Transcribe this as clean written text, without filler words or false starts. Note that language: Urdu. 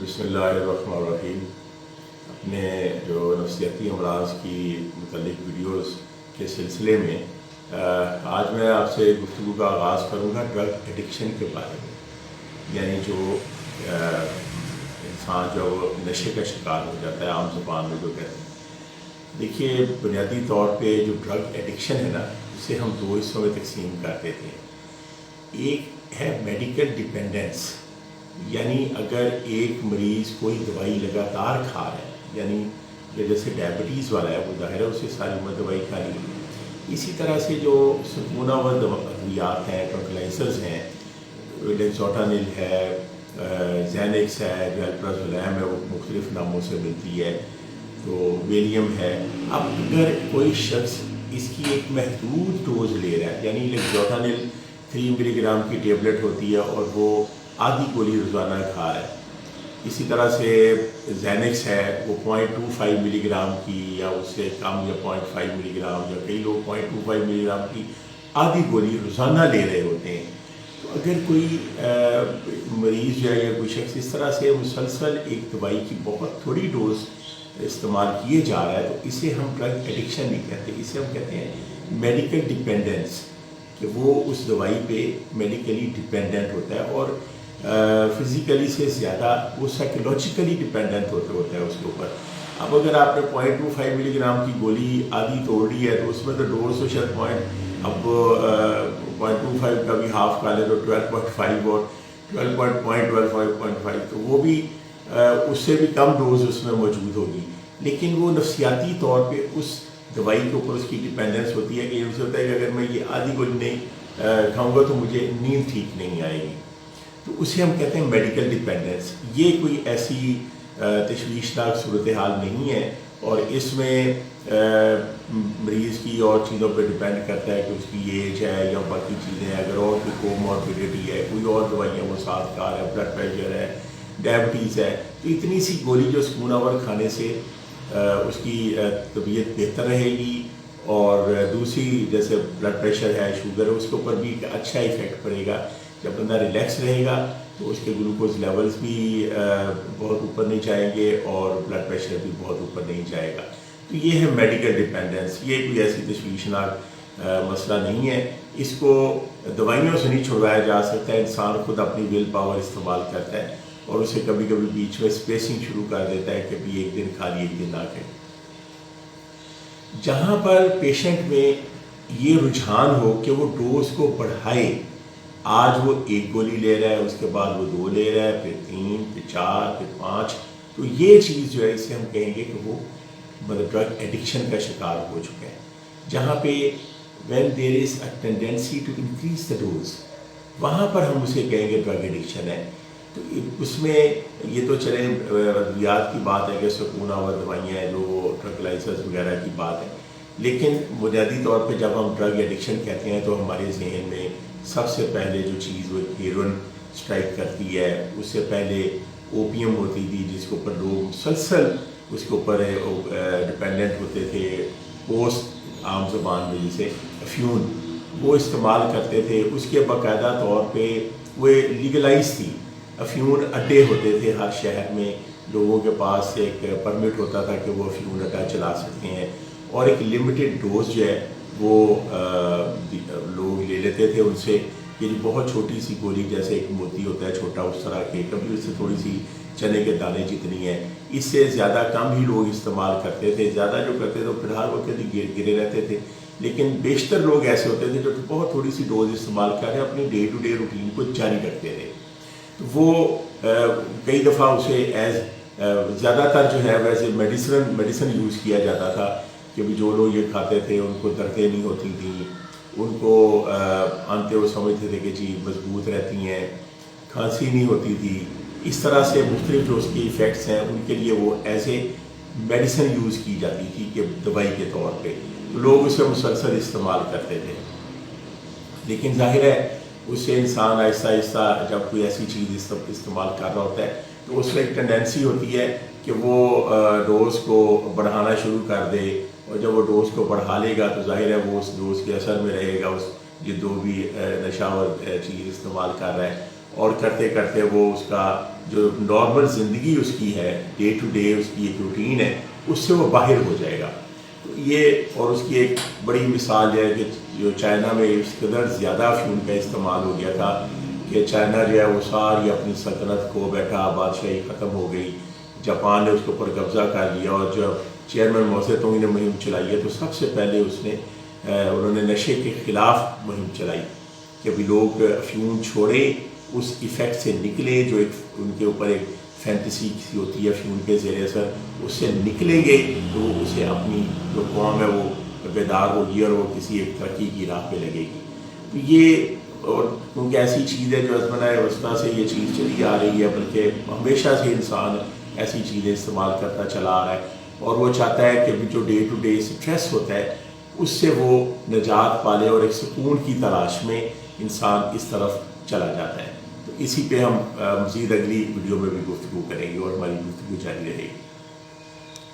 بسم اللہ الرحمن الرحیم. اپنے جو نفسیاتی امراض کی متعلق ویڈیوز کے سلسلے میں آج میں آپ سے گفتگو کا آغاز کروں گا ڈرگ ایڈکشن کے بارے میں. یعنی جو انسان جو نشے کا شکار ہو جاتا ہے، عام زبان میں جو کہتے ہیں. دیکھیے، بنیادی طور پہ جو ڈرگ ایڈکشن ہے نا، اسے ہم دو حصوں میں تقسیم کر دیتے ہیں. ایک ہے میڈیکل ڈیپینڈنس، یعنی اگر ایک مریض کوئی دوائی لگاتار کھا رہا ہے، یعنی جیسے ڈائبٹیز والا ہے، وہ ظاہر ہے اسے ساری عمر دوائی کھانی ہے. اسی طرح سے جو سکونہ ور ادویات ہیں، ٹرانکلائزرز ہیں، ڈیکسوٹانل ہے، زینکس ہے، جو الپرازولام ہے، وہ مختلف ناموں سے ملتی ہے، تو ویلیم ہے. اب اگر کوئی شخص اس کی ایک محدود ڈوز لے رہا ہے، یعنی ڈیکسوٹانل 3 ملی گرام کی ٹیبلٹ ہوتی ہے اور وہ آدھی گولی روزانہ کھا رہا ہے. اسی طرح سے زینکس ہے، وہ 0.25 ملی گرام کی یا اس سے کم، یا 0.5 ملی گرام، یا کئی لوگ 0.25 ملی گرام کی آدھی گولی روزانہ لے رہے ہوتے ہیں. تو اگر کوئی مریض جو ہے یا کوئی شخص اس طرح سے مسلسل ایک دوائی کی بہت تھوڑی ڈوز استعمال کیے جا رہا ہے، تو اسے ہم ڈرگ ایڈکشن نہیں کہتے، اسے ہم کہتے ہیں میڈیکل ڈیپینڈنس، کہ وہ اس دوائی پہ میڈیکلی ڈیپینڈنٹ ہوتا ہے، اور فزیکلی سے زیادہ وہ سائیکولوجیکلی ڈیپینڈنٹ ہوتا ہے اس کے اوپر. اب اگر آپ نے 0.25 ملی گرام کی گولی آدھی توڑ لی ہے، تو اس میں تو ڈوز تو شاید اب 0.25 کا بھی ہاف کا لے تو 12.5 اور 12.5، تو وہ بھی اس سے بھی کم ڈوز اس میں موجود ہوگی. لیکن وہ نفسیاتی طور پہ اس دوائی کے اوپر اس کی ڈیپینڈنس ہوتی ہے، کہ یہ ہوتا ہے کہ اگر میں یہ آدھی گولی نہیں کھاؤں گا تو مجھے نیند ٹھیک نہیں آئے گی. تو اسے ہم کہتے ہیں میڈیکل ڈیپینڈنس. یہ کوئی ایسی تشویشناک صورتحال نہیں ہے، اور اس میں مریض کی اور چیزوں پہ ڈیپینڈ کرتا ہے کہ اس کی ایج ہے یا باقی چیزیں ہیں، اگر اور کوئی کوموربیڈیٹی ہے، کوئی اور دوائیاں وہ ساتھ کھا رہا ہے، بلڈ پریشر ہے، ڈائبٹیز ہے، تو اتنی سی گولی جو سکونہ ور کھانے سے اس کی طبیعت بہتر رہے گی. اور دوسری جیسے بلڈ پریشر ہے، شوگر ہے، اس کے اوپر بھی ایک اچھا ایفیکٹ پڑے گا. جب بندہ ریلیکس رہے گا تو اس کے گلوکوز لیولز بھی بہت اوپر نہیں جائیں گے، اور بلڈ پریشر بھی بہت اوپر نہیں جائے گا. تو یہ ہے میڈیکل ڈیپینڈنس. یہ کوئی ایسی تشویشناک مسئلہ نہیں ہے. اس کو دوائیوں سے نہیں چھڑوایا جا سکتا ہے. انسان خود اپنی ول پاور استعمال کرتا ہے، اور اسے کبھی کبھی بیچ میں اسپیسنگ شروع کر دیتا ہے کہ بھی ایک دن کھا لی، ایک دن نہ کھائے. جہاں پر پیشنٹ میں یہ رجحان ہو کہ وہ ڈوز کو بڑھائے، آج وہ 1 گولی لے رہا ہے، اس کے بعد وہ 2 لے رہا ہے، پھر 3، پھر 4، پھر 5، تو یہ چیز جو ہے اسے ہم کہیں گے کہ وہ مطلب ڈرگ ایڈکشن کا شکار ہو چکا ہے. جہاں پہ when there is a tendency to increase the dose، وہاں پر ہم اسے کہیں گے ڈرگ ایڈکشن ہے. تو اس میں یہ تو چلیں ادویات کی بات ہے کہ سکونہ ور دوائیاں ہیں، جو ٹرانکلائزرز وغیرہ کی بات ہے. لیکن بنیادی طور پہ جب ہم ڈرگ ایڈکشن کہتے ہیں تو ہمارے ذہن میں سب سے پہلے جو چیز وہ ہیروئن اسٹرائک کرتی ہے. اس سے پہلے اوپیم ہوتی تھی، جس کے اوپر لوگ مسلسل اس کے اوپر ڈپینڈنٹ ہوتے تھے. پوسٹ عام زبان میں جسے افیون، وہ استعمال کرتے تھے. اس کے باقاعدہ طور پہ وہ لیگلائز تھی. افیون اڈے ہوتے تھے ہر شہر میں، لوگوں کے پاس ایک پرمٹ ہوتا تھا کہ وہ افیون اڈا چلا سکتے ہیں، اور ایک لمیٹڈ ڈوز جو ہے وہ لوگ لے لیتے تھے ان سے. یہ بہت چھوٹی سی گولی، جیسے ایک موتی ہوتا ہے چھوٹا، اس طرح کے، کبھی اس سے تھوڑی سی چنے کے دانے جتنی ہے. اس سے زیادہ کم ہی لوگ استعمال کرتے تھے. زیادہ جو کرتے تھے وہ فی الحال وقت ہی گرے رہتے تھے. لیکن بیشتر لوگ ایسے ہوتے تھے جو بہت تھوڑی سی ڈوز استعمال کر رہے ہیں، اپنی ڈے ٹو ڈے روٹین کو جاری رکھتے تھے. تو وہ کئی دفعہ اسے زیادہ تر جو ہے ویسے میڈیسن یوز کیا جاتا تھا، کہ بھی جو لوگ یہ کھاتے تھے ان کو دردیں نہیں ہوتی تھیں، ان کو آنتے وہ سمجھتے تھے کہ جی مضبوط رہتی ہیں، کھانسی نہیں ہوتی تھی. اس طرح سے مختلف جو اس کے ایفیکٹس ہیں ان کے لیے وہ ایز اے میڈیسن یوز کی جاتی تھی، کہ دوائی کے طور پہ. تو لوگ اسے مسلسل استعمال کرتے تھے. لیکن ظاہر ہے اس سے انسان آہستہ آہستہ جب کوئی ایسی چیز استعمال کر رہا ہوتا ہے تو اس میں ایک ٹینڈنسی ہوتی ہے کہ وہ ڈوز کو بڑھانا شروع کر دے. اور جب وہ ڈوز کو بڑھا لے گا تو ظاہر ہے وہ اس ڈوز کے اثر میں رہے گا، اس جو بھی نشہ آور چیز استعمال کر رہا ہے، اور کرتے کرتے وہ اس کا جو نارمل زندگی اس کی ہے، ڈے ٹو ڈے اس کی ایک روٹین ہے، اس سے وہ باہر ہو جائے گا. تو یہ اور اس کی ایک بڑی مثال ہے کہ جو چائنا میں اس قدر زیادہ افیون کا استعمال ہو گیا تھا کہ چائنا جو ہے وہ ساری اپنی سلطنت کھو بیٹھا، بادشاہی ختم ہو گئی. جاپان نے اس کے اوپر قبضہ کر لیا، اور جب چیئرمین ماؤ سے تونگ نے مہم چلائی ہے تو سب سے پہلے انہوں نے نشے کے خلاف مہم چلائی کہ ابھی لوگ افیون چھوڑیں، اس ایفیکٹ سے نکلیں جو ایک ان کے اوپر ایک فینٹیسی سی ہوتی ہے افیون کے زیر اثر، اس سے نکلیں گے تو اسے اپنی جو قوم ہے وہ بیدار ہوگی اور وہ کسی ایک ترقی کی راہ پہ لگے گی. تو یہ اور کیونکہ ایسی چیز ہے جو ازمنہ وسطیٰ سے یہ چیز چلی آ رہی ہے، بلکہ ہمیشہ سے انسان ایسی چیزیں استعمال کرتا چلا آ رہا ہے، اور وہ چاہتا ہے کہ جو ڈے ٹو ڈے اسٹریس ہوتا ہے اس سے وہ نجات پالے اور ایک سکون کی تلاش میں انسان اس طرف چلا جاتا ہے. تو اسی پہ ہم مزید اگلی ویڈیو میں بھی گفتگو کریں گے اور ہماری گفتگو جاری رہے گی.